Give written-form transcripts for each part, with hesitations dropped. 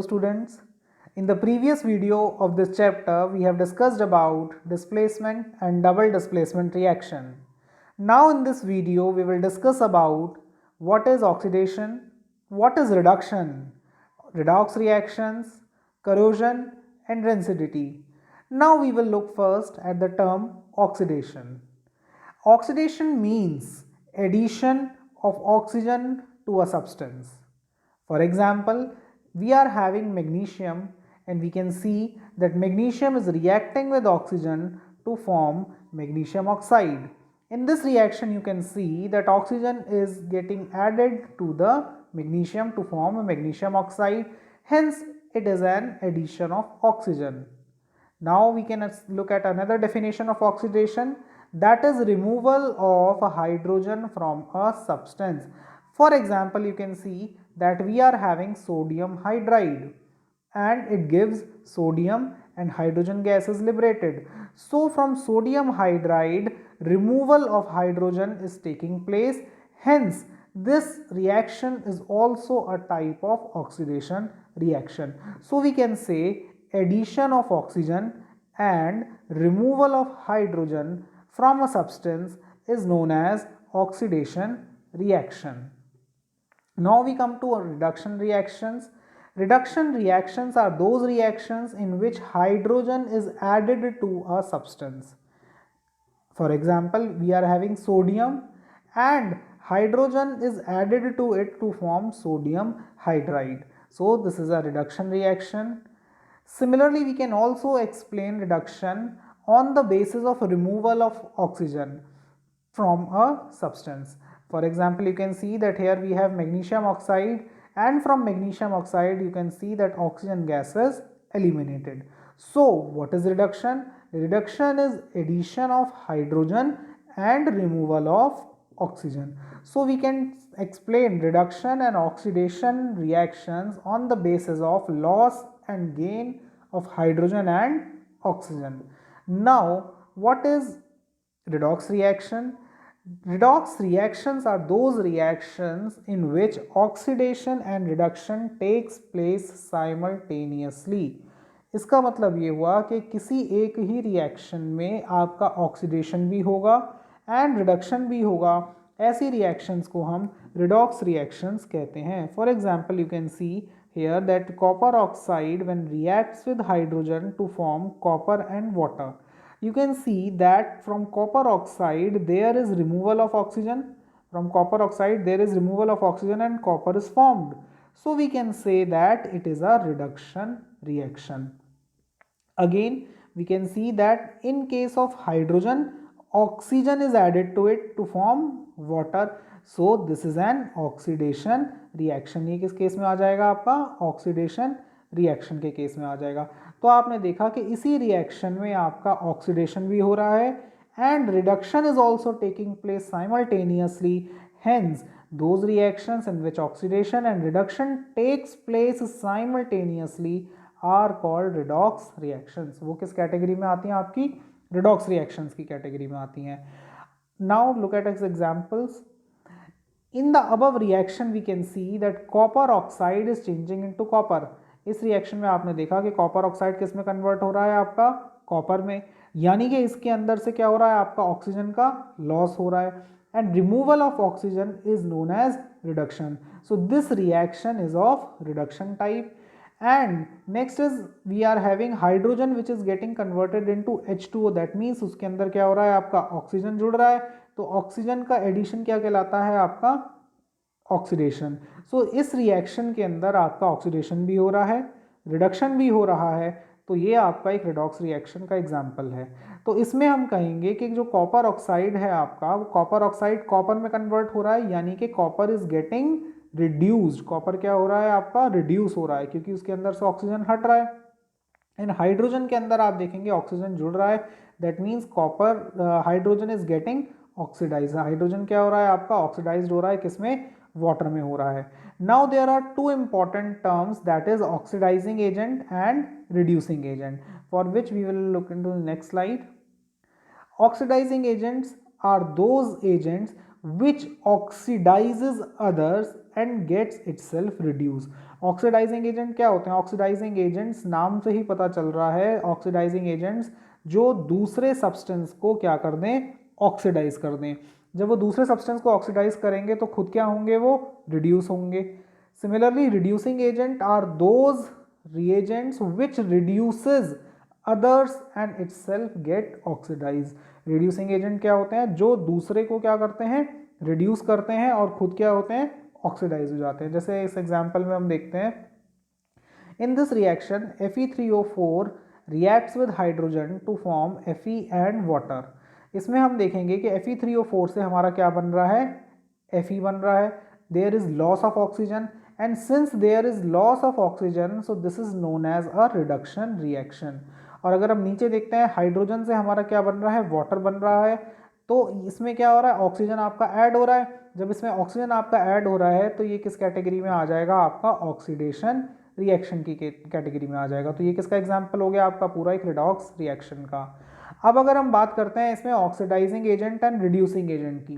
Students, in the previous video of this chapter we have discussed about displacement and double displacement reaction. Now in this video we will discuss about what is oxidation, what is reduction, redox reactions, corrosion and rancidity. Now we will look first at the term oxidation. Oxidation means addition of oxygen to a substance. For example, we are having magnesium and we can see that magnesium is reacting with oxygen to form magnesium oxide. In this reaction you can see that oxygen is getting added to the magnesium to form a magnesium oxide, hence it is an addition of oxygen. Now we can look at another definition of oxidation, that is removal of a hydrogen from a substance. For example, you can see that we are having sodium hydride and it gives sodium and hydrogen gas is liberated. So from sodium hydride, removal of hydrogen is taking place. Hence, this reaction is also a type of oxidation reaction. So we can say addition of oxygen and removal of hydrogen from a substance is known as oxidation reaction. Now we come to reduction reactions. Reduction reactions are those reactions in which hydrogen is added to a substance. For example, we are having sodium and hydrogen is added to it to form sodium hydride. So this is a reduction reaction. Similarly, we can also explain reduction on the basis of removal of oxygen from a substance. For example, you can see that here we have magnesium oxide and from magnesium oxide you can see that oxygen gas is eliminated. So what is reduction? Reduction is addition of hydrogen and removal of oxygen. So we can explain reduction and oxidation reactions on the basis of loss and gain of hydrogen and oxygen. Now what is redox reaction? Redox reactions are those reactions in which oxidation and reduction takes place simultaneously. इसका मतलब ये हुआ कि किसी एक ही reaction में आपका oxidation भी होगा एंड रिडक्शन भी होगा. ऐसी रिएक्शंस को हम रिडॉक्स रिएक्शंस कहते हैं. For example, you can see here that copper oxide when reacts with hydrogen to form copper and water, you can see that from copper oxide there is removal of oxygen. From copper oxide there is removal of oxygen and copper is formed. So we can say that it is a reduction reaction. Again, we can see that in case of hydrogen, oxygen is added to it to form water. So this is an oxidation reaction. ये किस case में आ जाएगा? आपका oxidation reaction के case में आ जाएगा. तो आपने देखा कि इसी रिएक्शन में आपका ऑक्सीडेशन भी हो रहा है and reduction is also taking place simultaneously. Hence those reactions in which oxidation and reduction takes place simultaneously are called redox reactions. वो किस कैटेगरी में आती हैं? आपकी redox reactions की कैटेगरी में आती हैं. Now look at its examples. In the above reaction we can see that copper oxide is changing into copper. इस रिएक्शन में आपने देखा कि कॉपर ऑक्साइड किस में कन्वर्ट हो रहा है? आपका कॉपर में. यानी कि इसके अंदर से क्या हो रहा है? आपका ऑक्सीजन का लॉस हो रहा है and removal of oxygen is known as reduction. So this reaction is of reduction type. And next is we are having hydrogen which is getting converted into H2O. That means उसके अंदर क्या हो रहा है? आपका ऑक्सीजन जुड़ रहा है. तो ऑक्सीजन का एडिशन क्या कहलाता है? आपका ऑक्सीडेशन. सो इस रिएक्शन के अंदर आपका ऑक्सीडेशन भी हो रहा है, रिडक्शन भी हो रहा है. तो ये आपका एक रिडॉक्स रिएक्शन का एग्जाम्पल है. तो इसमें हम कहेंगे कि जो कॉपर ऑक्साइड है आपका, वो कॉपर ऑक्साइड कॉपर में कन्वर्ट हो रहा है, यानी कि copper is getting reduced. Copper क्या हो रहा है? आपका रिड्यूस हो रहा है क्योंकि उसके अंदर से ऑक्सीजन हट रहा है. एंड हाइड्रोजन के अंदर आप देखेंगे ऑक्सीजन जुड़ रहा है. That means copper hydrogen is getting oxidise. Hydrogen क्या हो रहा है? आपका ऑक्सीडाइज हो रहा है. किसमें? वाटर में हो रहा है. Now there are two important terms, that is oxidising agent and reducing agent, for which we will look into the next slide. Oxidizing agents are those agents which oxidizes others and gets itself reduced. Oxidising agent क्या होते हैं? Oxidising agents नाम से ही पता चल रहा है, oxidising agents जो दूसरे सब्सटेंस को क्या कर दें? ऑक्सीडाइज कर दें। जब वो दूसरे सब्सटेंस को ऑक्सीडाइज करेंगे तो खुद क्या होंगे? वो रिड्यूस होंगे। Similarly reducing agent are those reagents which reduces others and itself get oxidized. reducing agent क्या होते हैं? जो दूसरे को क्या करते हैं? reduce करते हैं और खुद क्या होते हैं? oxidize हो जाते हैं। जैसे इस एग्जांपल में हम देखते हैं, in this reaction Fe3O4 reacts with hydrogen to form Fe and water. इसमें हम देखेंगे कि Fe3O4 से हमारा क्या बन रहा है? Fe बन रहा है। there is loss of oxygen, and since there is loss of oxygen, so this is known as a reduction reaction. और अगर हम नीचे देखते हैं, हाइड्रोजन से हमारा क्या बन रहा है? वाटर बन रहा है। तो इसमें क्या हो रहा है? ऑक्सीजन आपका ऐड हो रहा है। जब इसमें ऑक्सीजन आपका ऐड हो रहा है तो ये किस कैटेगरी में आ जाएगा? आपका ऑक्सीडेशन रिएक्शन की कैटेगरी में आ जाएगा। तो ये किसका एग्जाम्पल हो गया? आपका पूरा एक रिडॉक्स रिएक्शन का। अब अगर हम बात करते हैं इसमें oxidising agent and reducing agent की,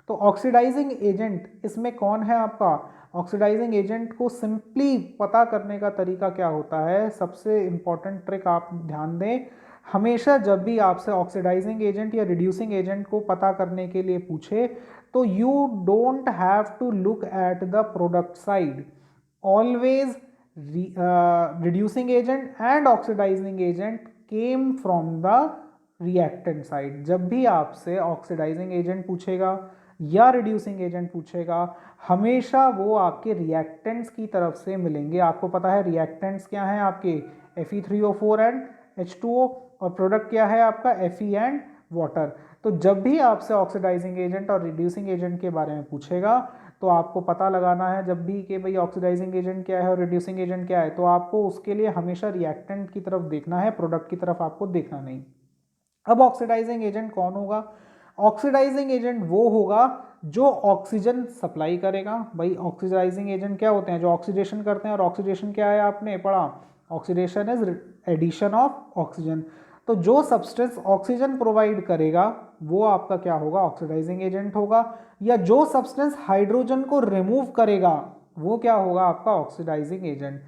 तो ऑक्सीडाइजिंग एजेंट इसमें कौन है आपका? ऑक्सीडाइजिंग एजेंट को सिंपली पता करने का तरीका क्या होता है? सबसे इंपॉर्टेंट ट्रिक आप ध्यान दें, हमेशा जब भी आपसे ऑक्सीडाइजिंग एजेंट या रिड्यूसिंग एजेंट को पता करने के लिए पूछे तो you don't have to look at the product side, always reducing agent and oxidising agent came from the reactant side. जब भी आपसे ऑक्सीडाइजिंग एजेंट पूछेगा या रिड्यूसिंग एजेंट पूछेगा, हमेशा वो आपके रिएक्टेंट्स की तरफ से मिलेंगे। आपको पता है रिएक्टेंट्स क्या हैं आपके? Fe3O4 एंड H2O, और प्रोडक्ट क्या है आपका? Fe and water. तो जब भी आपसे ऑक्सीडाइजिंग एजेंट और रिड्यूसिंग एजेंट के बारे में पूछेगा तो आपको पता लगाना है जब भी कि भाई ऑक्सीडाइजिंग एजेंट क्या है और रिड्यूसिंग एजेंट क्या है, तो आपको उसके लिए हमेशा रिएक्टेंट की तरफ देखना है, प्रोडक्ट की तरफ आपको देखना नहीं। अब ऑक्सीडाइजिंग एजेंट कौन होगा? ऑक्सीडाइजिंग एजेंट वो होगा जो ऑक्सीजन सप्लाई करेगा। भाई ऑक्सीडाइजिंग एजेंट क्या होते हैं? जो ऑक्सीडेशन करते हैं। और ऑक्सीडेशन क्या है? आपने पढ़ा, oxidation is addition of oxygen. तो जो सब्सटेंस ऑक्सीजन प्रोवाइड करेगा वो आपका क्या होगा? ऑक्सीडाइजिंग एजेंट होगा। या जो सब्सटेंस हाइड्रोजन को रिमूव करेगा वो क्या होगा? आपका ऑक्सीडाइजिंग एजेंट।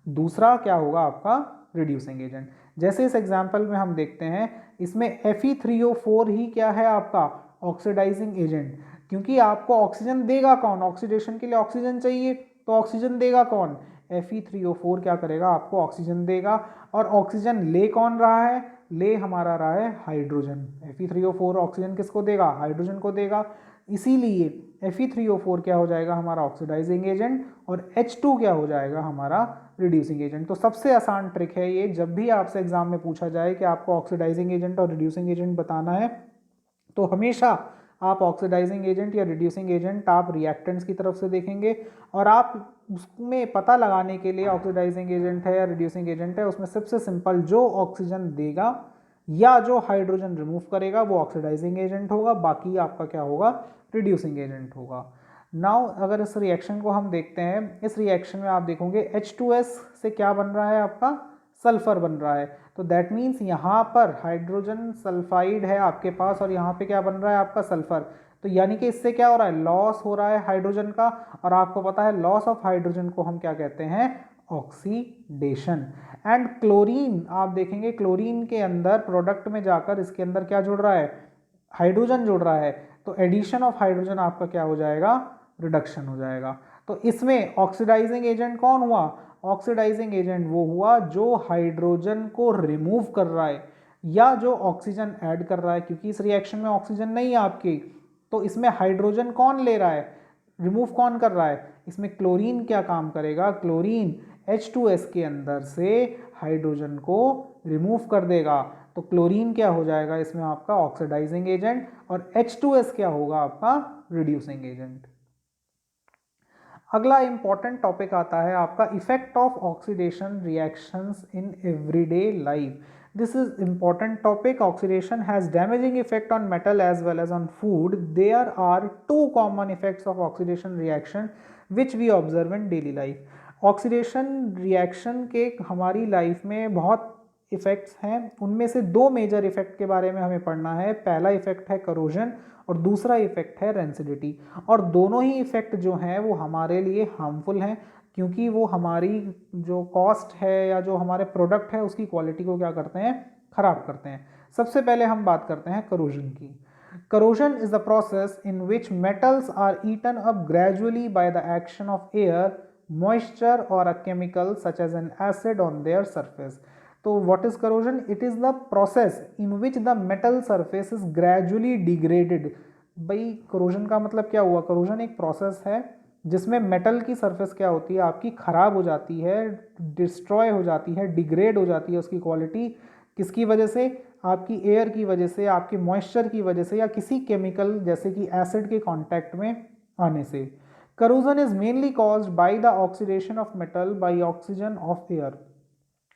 दूसरा क्या होगा? आपका रिड्यूसिंग एजेंट। जैसे इस एग्जाम्पल में हम देखते हैं, इसमें Fe3O4 ही क्या है? आपका ऑक्सीडाइजिंग एजेंट। क्योंकि आपको ऑक्सीजन देगा कौन? ऑक्सीडेशन के लिए ऑक्सीजन चाहिए, तो ऑक्सीजन देगा कौन? Fe3O4 क्या करेगा? आपको ऑक्सीजन देगा। और ऑक्सीजन ले कौन रहा है? ले हमारा रहा है हाइड्रोजन। Fe3O4 ऑक्सीजन किसको देगा? हाइड्रोजन को देगा। इसीलिए Fe3O4 क्या हो जाएगा? हमारा ऑक्सीडाइजिंग एजेंट, और H2 क्या हो जाएगा? हमारा रिड्यूसिंग एजेंट। तो सबसे आसान ट्रिक है ये, जब भी आपसे एग्जाम में पूछा जाए कि आपको ऑक्सीडाइजिंग एजेंट और रिड्यूसिंग एजेंट बताना है, तो हमेशा आप ऑक्सीडाइजिंग एजेंट या रिड्यूसिंग एजेंट आप रिएक्टेंट्स की तरफ से देखेंगे, और आप उसमें पता लगाने के लिए ऑक्सीडाइजिंग एजेंट है या रिड्यूसिंग एजेंट है, उसमें सबसे सिंपल जो ऑक्सीजन देगा या जो हाइड्रोजन रिमूव करेगा वो ऑक्सीडाइजिंग एजेंट होगा, बाकी आपका क्या होगा? रिड्यूसिंग एजेंट होगा। नाउ अगर इस रिएक्शन को हम देखते हैं, इस रिएक्शन में आप देखोगे H2S से क्या बन रहा है? आपका सल्फर बन रहा है। तो दैट मीन्स यहाँ पर हाइड्रोजन सल्फाइड है आपके पास और यहाँ पे क्या बन रहा है? आपका सल्फर। तो यानी कि इससे क्या हो रहा है? लॉस हो रहा है हाइड्रोजन का, और आपको पता है लॉस ऑफ हाइड्रोजन को हम क्या कहते हैं? ऑक्सीडेशन। एंड क्लोरीन, आप देखेंगे क्लोरीन के अंदर प्रोडक्ट में जाकर इसके अंदर क्या जुड़ रहा है? हाइड्रोजन जुड़ रहा है। तो एडिशन ऑफ हाइड्रोजन आपका क्या हो जाएगा? रिडक्शन हो जाएगा। तो इसमें ऑक्सीडाइजिंग एजेंट कौन हुआ? ऑक्सीडाइजिंग एजेंट वो हुआ जो हाइड्रोजन को रिमूव कर रहा है या जो ऑक्सीजन ऐड कर रहा है, क्योंकि इस रिएक्शन में ऑक्सीजन नहीं है आपकी, तो इसमें हाइड्रोजन कौन ले रहा है? रिमूव कौन कर रहा है? इसमें क्लोरीन क्या काम करेगा? क्लोरीन H2S के अंदर से हाइड्रोजन को रिमूव कर देगा। तो क्लोरीन क्या हो जाएगा? इसमें आपका ऑक्सीडाइजिंग एजेंट, और H2S क्या होगा? आपका रिड्यूसिंग एजेंट। अगला इंपॉर्टेंट टॉपिक आता है आपका effect of oxidation reactions in everyday life. This is important topic. Oxidation has damaging effect on metal as well as on food. There are two common effects of oxidation reaction which we observe in daily life. Oxidation reaction के हमारी life में बहुत effects हैं, उनमें से दो major effect के बारे में हमें पढ़ना है। पहला इफ़ेक्ट है करोजन और दूसरा इफ़ेक्ट है रेंसिडिटी। और दोनों ही इफ़ेक्ट जो हैं वो हमारे लिए हार्मफुल हैं, क्योंकि वो हमारी जो कॉस्ट है या जो हमारे प्रोडक्ट है उसकी क्वालिटी को क्या करते हैं, ख़राब करते हैं। सबसे पहले हम बात करते हैं करोजन की। Corrosion is the process in which metals are eaten up gradually by the action of air, moisture or a chemical such as an acid on their surface. तो what is corrosion? It is the process in which the metal surface is gradually degraded. भाई corrosion का मतलब क्या हुआ? corrosion एक process है जिसमें metal की सरफेस क्या होती है, आपकी ख़राब हो जाती है, डिस्ट्रॉय हो जाती है, डिग्रेड हो जाती है उसकी क्वालिटी। किसकी वजह से? आपकी एयर की वजह से, आपकी मॉइस्चर की वजह से, या किसी केमिकल जैसे कि एसिड के कांटेक्ट में आने से। Corrosion is mainly caused by the oxidation of metal by oxygen of air.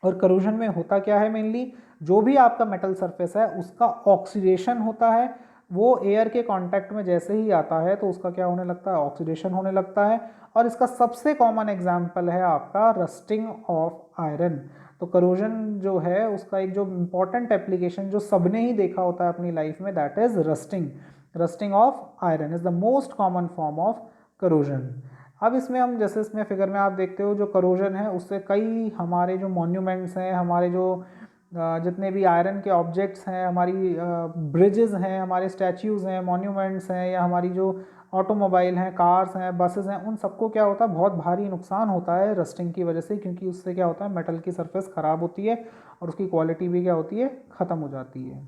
और करोजन में होता क्या है? मेनली जो भी आपका मेटल सरफेस है उसका ऑक्सीडेशन होता है। वो एयर के कांटेक्ट में जैसे ही आता है तो उसका क्या होने लगता है? ऑक्सीडेशन होने लगता है। और इसका सबसे कॉमन एग्जाम्पल है आपका रस्टिंग ऑफ आयरन। तो करोजन जो है उसका एक जो इम्पॉर्टेंट एप्लीकेशन जो सबने ही देखा होता है अपनी लाइफ में, that is rusting of iron is the most common form of corrosion. अब इसमें हम जैसे इसमें फिगर में आप देखते हो जो करोजन है उससे कई हमारे जो मॉन्यूमेंट्स हैं, हमारे जो जितने भी आयरन के ऑब्जेक्ट्स हैं, हमारी ब्रिजेस हैं, हमारे स्टैच्यूज़ हैं, मॉन्यूमेंट्स हैं, या हमारी जो ऑटोमोबाइल हैं, कार्स हैं, बसेस हैं, उन सबको क्या होता है? बहुत भारी नुकसान होता है रस्टिंग की वजह से, क्योंकि उससे क्या होता है? मेटल की सरफेस ख़राब होती है और उसकी क्वालिटी भी क्या होती है? ख़त्म हो जाती है।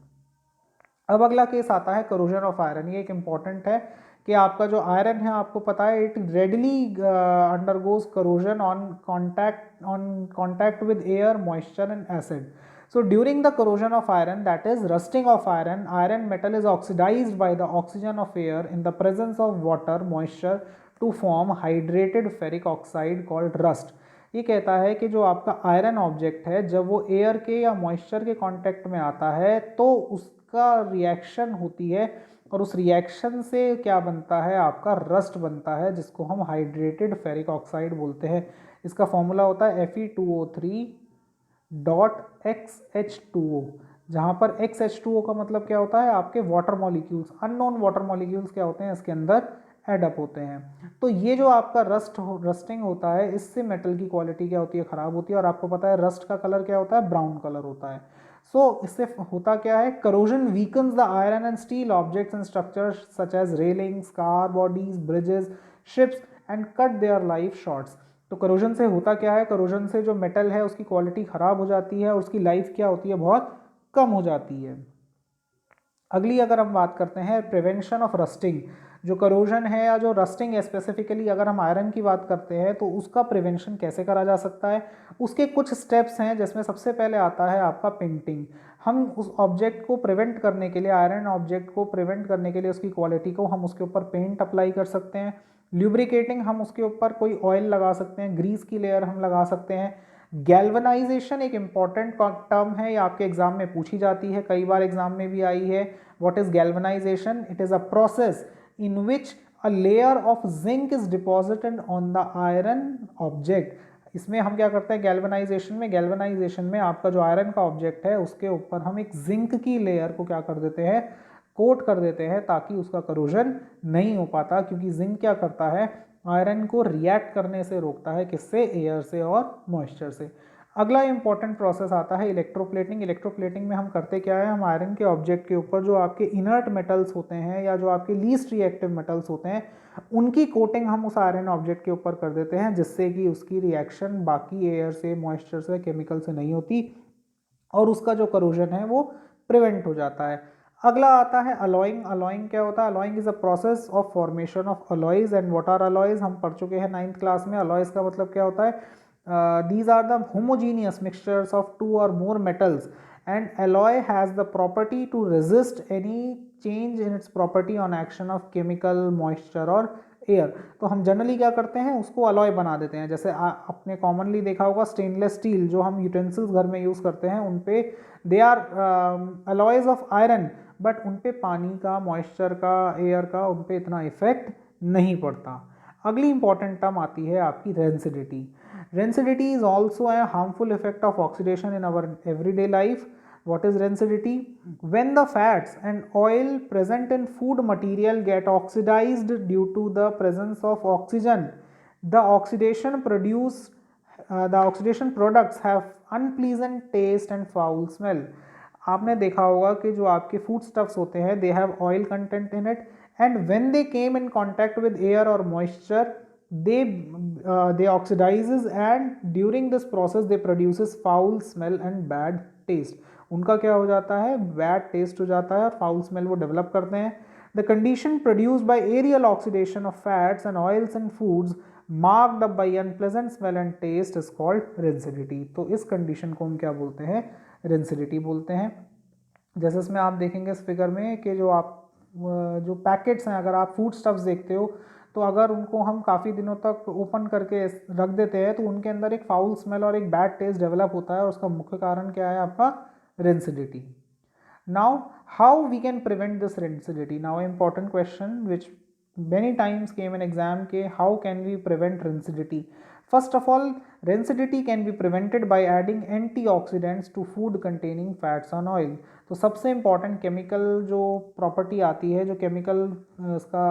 अब अगला केस आता है करोजन ऑफ आयरन। ये एक इम्पॉर्टेंट है कि आपका जो आयरन है, आपको पता है, it readily undergoes corrosion on contact with air, moisture and acid. So during the corrosion of iron, that is rusting of iron, iron metal is oxidized by the oxygen of air in the presence of water, moisture to form hydrated ferric oxide called rust. ये कहता है कि जो आपका iron object है जब वो air के या मॉइस्चर के कांटेक्ट में आता है तो उसका रिएक्शन होती है, और उस रिएक्शन से क्या बनता है? आपका रस्ट बनता है, जिसको हम हाइड्रेटेड फेरिक ऑक्साइड बोलते हैं। इसका फॉर्मूला होता है Fe2O3.XH2O, जहाँ पर XH2O का मतलब क्या होता है? आपके water molecules, unknown water molecules क्या होते हैं इसके अंदर? एड अप होते हैं। तो ये जो आपका रस्टिंग होता है, इससे मेटल की क्वालिटी क्या होती है? ख़राब होती है। और आपको पता है रस्ट का कलर क्या होता है? ब्राउन कलर होता है। इससे होता क्या है? Corrosion weakens the iron and steel objects and structures such as railings, car bodies, bridges, ships and cut their life shorts. तो करोजन से होता क्या है? करोजन से जो मेटल है उसकी क्वालिटी ख़राब हो जाती है और उसकी लाइफ क्या होती है? बहुत कम हो जाती है। अगली अगर हम बात करते हैं प्रिवेंशन ऑफ रस्टिंग, जो करोजन है या जो रस्टिंग है स्पेसिफिकली अगर हम आयरन की बात करते हैं तो उसका प्रिवेंशन कैसे करा जा सकता है? उसके कुछ स्टेप्स हैं, जिसमें सबसे पहले आता है आपका पेंटिंग। हम उस ऑब्जेक्ट को प्रिवेंट करने के लिए, आयरन ऑब्जेक्ट को प्रिवेंट करने के लिए, उसकी क्वालिटी को, हम उसके ऊपर पेंट अप्लाई कर सकते हैं। ल्यूब्रिकेटिंग, हम उसके ऊपर कोई ऑयल लगा सकते हैं, ग्रीस की लेयर हम लगा सकते हैं। गैल्वनाइजेशन एक इम्पॉर्टेंट टर्म है, ये आपके एग्जाम में पूछी जाती है, कई बार एग्जाम में भी आई है। What is galvanisation? It is a process in which a layer of zinc is deposited on the iron object. इसमें हम क्या करते हैं गैल्वनाइजेशन में? गैल्वनाइजेशन में आपका जो आयरन का ऑब्जेक्ट है उसके ऊपर हम एक जिंक की लेयर को क्या कर देते हैं? कोट कर देते हैं, ताकि उसका करोजन नहीं हो पाता, क्योंकि जिंक क्या करता है? आयरन को रिएक्ट करने से रोकता है। किससे? एयर से और मॉइस्चर से। अगला इंपॉर्टेंट प्रोसेस आता है इलेक्ट्रोप्लेटिंग। इलेक्ट्रोप्लेटिंग में हम करते क्या है? हम आयरन के ऑब्जेक्ट के ऊपर जो आपके इनर्ट मेटल्स होते हैं या जो आपके लीस्ट रिएक्टिव मेटल्स होते हैं उनकी कोटिंग हम उस आयरन ऑब्जेक्ट के ऊपर कर देते हैं, जिससे कि उसकी रिएक्शन बाकी एयर से, मॉइस्चर से, केमिकल से नहीं होती और उसका जो करोजन है वो प्रिवेंट हो जाता है। अगला आता है अलॉइंग। अलॉइंग क्या होता है? Alloying is a process of formation of alloys. And what are alloys? हम पढ़ चुके हैं 9th क्लास में। अलॉयज का मतलब क्या होता है? These are the homogeneous mixtures of two or more metals, and alloy has the property to resist any change in its property on action of chemical, moisture और एयर। तो हम generally क्या करते हैं? उसको अलॉय बना देते हैं। जैसे आपने कॉमनली देखा होगा स्टेनलेस स्टील जो हम यूटेंसिल्स घर में यूज़ करते हैं, उन पे they are alloys of iron, but उन पे पानी का, मॉइस्चर का, एयर का उन पे इतना इफेक्ट नहीं पड़ता। अगली इंपॉर्टेंट टर्म आती है आपकी rancidity. Rancidity is also a harmful effect of oxidation in our everyday life. What is rancidity? When the fats and oil present in food material get oxidized due to the presence of oxygen, the oxidation products have unpleasant taste and foul smell. आपने देखा होगा कि जो आपके food stuffs होते हैं, they have oil content in it, and when they came in contact with air और moisture, they oxidizes, and during this process they produces foul smell and bad taste. उनका क्या हो जाता है? बैड टेस्ट हो जाता है और फाउल स्मेल वो डेवलप करते हैं. The condition produced by aerial oxidation of fats and oils and foods marked up by unpleasant smell and taste is called rancidity. तो इस कंडीशन को हम क्या बोलते हैं? रेंसिडिटी बोलते हैं. जैसे इसमें आप देखेंगे इस फिगर में कि जो पैकेट्स हैं, अगर आप फूड स्टफ्स देखते हो तो अगर उनको हम काफ़ी दिनों तक ओपन करके रख देते हैं तो उनके अंदर एक फाउल स्मेल और एक बैड टेस्ट डेवलप होता है, और उसका मुख्य कारण क्या है? आपका rancidity. Now how we can prevent this rancidity? Now important question which many times came in exam के how can we prevent rancidity? First of all, rancidity can be prevented by adding antioxidants to food containing fats and oil. तो सबसे important chemical जो property आती है, जो chemical इसका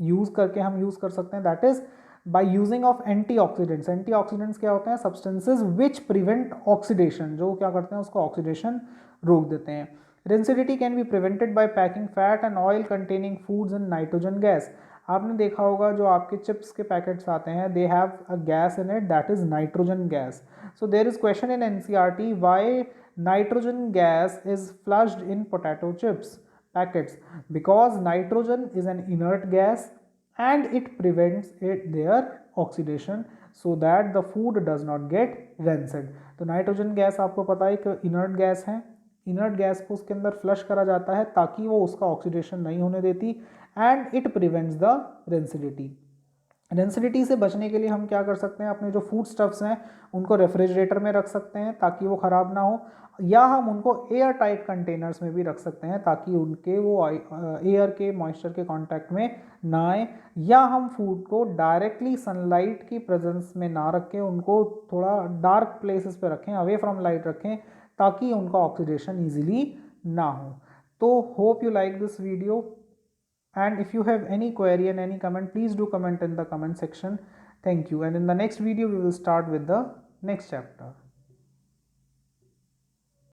use करके हम यूज़ कर सकते हैं, that is by using of antioxidants. Antioxidants क्या होते हैं? सब्सटेंसेज विच प्रिवेंट ऑक्सीडेशन, जो क्या करते हैं? उसको ऑक्सीडेशन रोक देते हैं. Rancidity can be prevented by packing fat and oil containing foods in nitrogen gas. आपने देखा होगा जो आपके चिप्स के पैकेट्स आते हैं, they have a gas in it, that is nitrogen gas. So there is question in NCERT, why nitrogen gas is flushed in potato chips packets? Because nitrogen is an inert gas and it prevents their oxidation so that the food does not get rancid. तो nitrogen gas आपको पता है कि inert gas है. Inert gas को उसके अंदर flush करा जाता है ताकि वो उसका ऑक्सीडेशन नहीं होने देती, and it prevents the rancidity. Rancidity से बचने के लिए हम क्या कर सकते हैं? अपने जो फूड स्टफ्स हैं उनको रेफ्रिजरेटर में रख सकते हैं ताकि वो ख़राब ना हो, या हम उनको एयर टाइट कंटेनर्स में भी रख सकते हैं ताकि उनके वो एयर के मॉइस्चर के कांटेक्ट में ना आए, या हम फूड को डायरेक्टली सनलाइट की प्रेजेंस में ना रखें, उनको थोड़ा डार्क प्लेसेस पे रखें, अवे फ्रॉम लाइट रखें, ताकि उनका ऑक्सीडेशन ईजिली ना हो. तो hope you like this video. And if you have any query and any comment, please do comment in the comment section. Thank you. And in the next video, we will start with the next chapter.